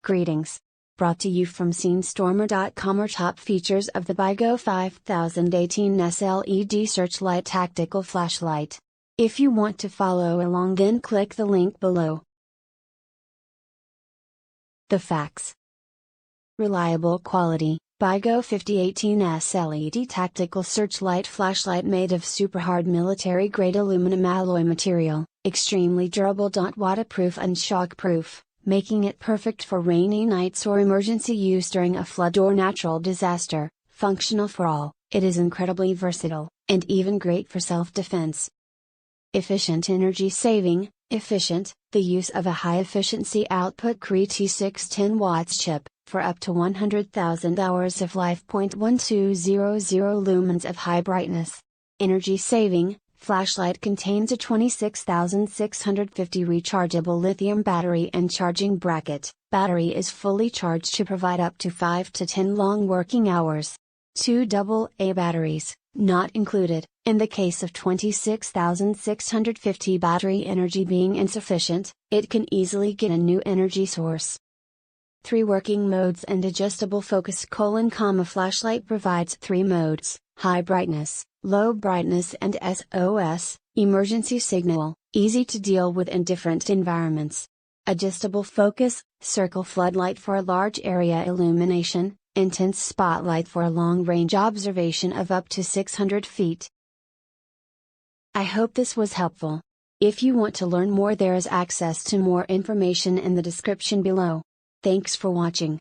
Greetings. Brought to you from scenestormer.com are top features of the BYGO 5018S-LED Searchlight Tactical Flashlight. If you want to follow along, then click the link below. The facts. Reliable quality. BYGO 5018S-LED Tactical Searchlight Flashlight made of super hard military-grade aluminum alloy material, extremely durable, waterproof and shockproof, making it perfect for rainy nights or emergency use during a flood or natural disaster. Functional for all, it is incredibly versatile, and even great for self-defense. Efficient energy saving. Efficient, the use of a high-efficiency output Cree T610 watts chip, for up to 100,000 hours of life. 1200 lumens of high brightness. Energy saving. Flashlight contains a 26,650 rechargeable lithium battery and charging bracket. Battery is fully charged to provide up to 5 to 10 long working hours. 2 AA batteries, not included, in the case of 26,650 battery energy being insufficient, it can easily get a new energy source. 3 working modes and adjustable focus: Flashlight provides 3 modes: high brightness, low brightness and SOS, emergency signal, easy to deal with in different environments. Adjustable focus, circle floodlight for a large area illumination, intense spotlight for a long-range observation of up to 600 feet. I hope this was helpful. If you want to learn more, there is access to more information in the description below. Thanks for watching.